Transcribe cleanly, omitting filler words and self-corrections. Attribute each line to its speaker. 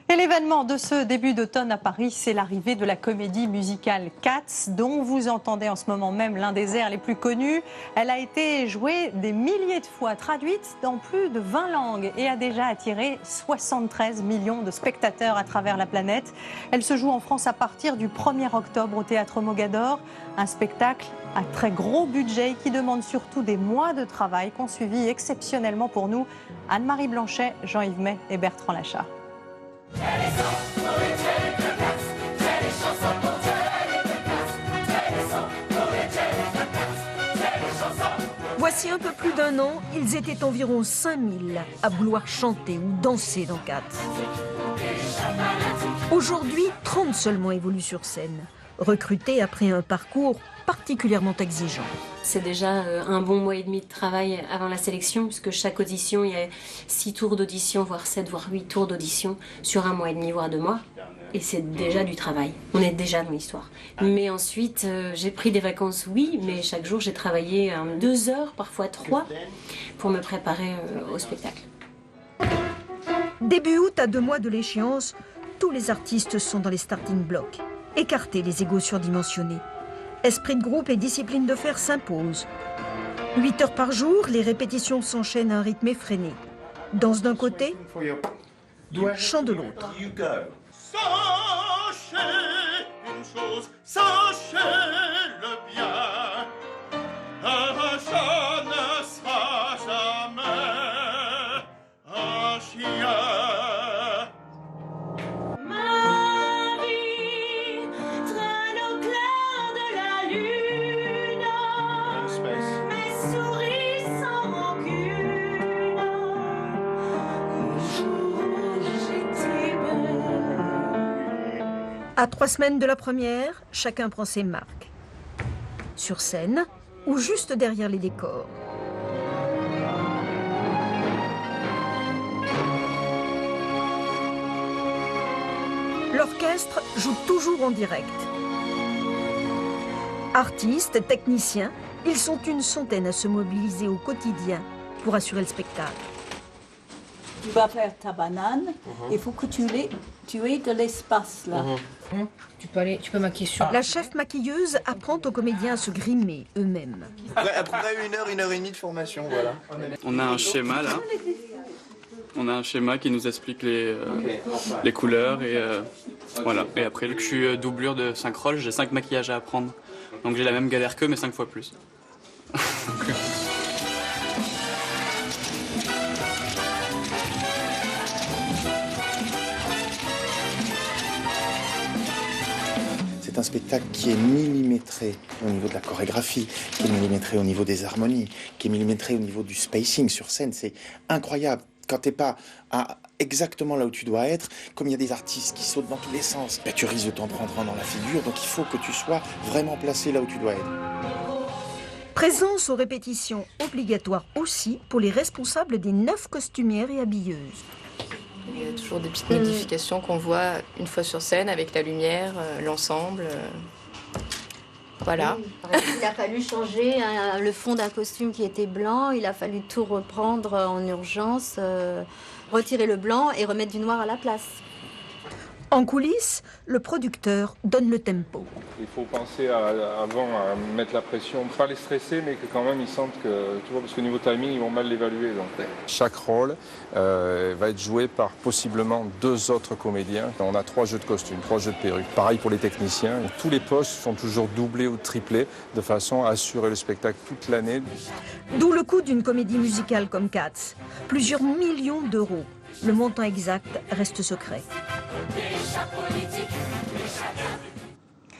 Speaker 1: Et l'événement de ce début d'automne à Paris, c'est l'arrivée de la comédie musicale Cats, dont vous entendez en ce moment même l'un des airs les plus connus. Elle a été jouée des milliers de fois, traduite dans plus de 20 langues et a déjà attiré 73 millions de spectateurs à travers la planète. Elle se joue en France à partir du 1er octobre au Théâtre Mogador. Un spectacle à très gros budget qui demande surtout des mois de travail qu'ont suivi exceptionnellement pour nous Anne-Marie Blanchet, Jean-Yves May et Bertrand Lachat.
Speaker 2: Voici un peu plus d'un an, ils étaient environ 5000 à vouloir chanter ou danser dans Cats. Aujourd'hui, 30 seulement évoluent sur scène, recrutés après un parcours particulièrement exigeant.
Speaker 3: C'est déjà un bon mois et demi de travail avant la sélection, puisque chaque audition, il y a 6 tours d'audition, voire 7, voire 8 tours d'audition sur un mois et demi, voire 2 mois. Et c'est déjà du travail. On est déjà dans l'histoire. Mais ensuite, j'ai pris des vacances, oui, mais chaque jour, j'ai travaillé 2 heures, parfois 3, pour me préparer au spectacle.
Speaker 2: Début août, à 2 mois de l'échéance, tous les artistes sont dans les starting blocks. Écartés les égos surdimensionnés. Esprit de groupe et discipline de fer s'imposent. 8 heures par jour, les répétitions s'enchaînent à un rythme effréné. Danse d'un côté, chant de l'autre.
Speaker 4: Sachez une chose, sachez-le bien, un chat ne sera jamais un chien.
Speaker 5: Ma vie traîne au clair de la lune, mes souris sans rancune, au jour où j'étais belle.
Speaker 2: À 3 semaines de la première, chacun prend ses marques. Sur scène ou juste derrière les décors. L'orchestre joue toujours en direct. Artistes, techniciens, ils sont une centaine à se mobiliser au quotidien pour assurer le spectacle.
Speaker 6: Tu vas faire ta banane, il faut que tu aies de l'espace là.
Speaker 7: Tu peux maquiller sur...
Speaker 2: La chef maquilleuse apprend aux comédiens à se grimer eux-mêmes.
Speaker 8: Après 1 heure et demie de formation, voilà.
Speaker 9: On a un schéma là. On a un schéma qui nous explique les couleurs et voilà. Et après, vu que je suis doublure de 5 rôles, j'ai 5 maquillages à apprendre. Donc j'ai la même galère qu'eux, mais 5 fois plus.
Speaker 8: C'est un spectacle qui est millimétré au niveau de la chorégraphie, qui est millimétré au niveau des harmonies, qui est millimétré au niveau du spacing sur scène. C'est incroyable. Quand t'es pas exactement là où tu dois être, comme il y a des artistes qui sautent dans tous les sens, ben, tu risques de t'en prendre un dans la figure. Donc il faut que tu sois vraiment placé là où tu dois être.
Speaker 2: Présence aux répétitions obligatoire aussi pour les responsables des 9 costumières et habilleuses.
Speaker 7: Il y a toujours des petites modifications qu'on voit une fois sur scène avec la lumière, l'ensemble. Voilà.
Speaker 10: Il a fallu changer le fond d'un costume qui était blanc. Il a fallu tout reprendre en urgence, retirer le blanc et remettre du noir à la place.
Speaker 2: En coulisses, le producteur donne le tempo.
Speaker 11: Il faut penser avant à mettre la pression, pas les stresser, mais que quand même ils sentent que, tu vois, parce qu'au niveau timing, ils vont mal l'évaluer. Donc. Chaque rôle va être joué par possiblement 2 autres comédiens. On a 3 jeux de costumes, 3 jeux de perruques. Pareil pour les techniciens. Tous les postes sont toujours doublés ou triplés de façon à assurer le spectacle toute l'année.
Speaker 2: D'où le coût d'une comédie musicale comme Cats. Plusieurs millions d'euros. Le montant exact reste secret.
Speaker 5: Des chats politiques, des chats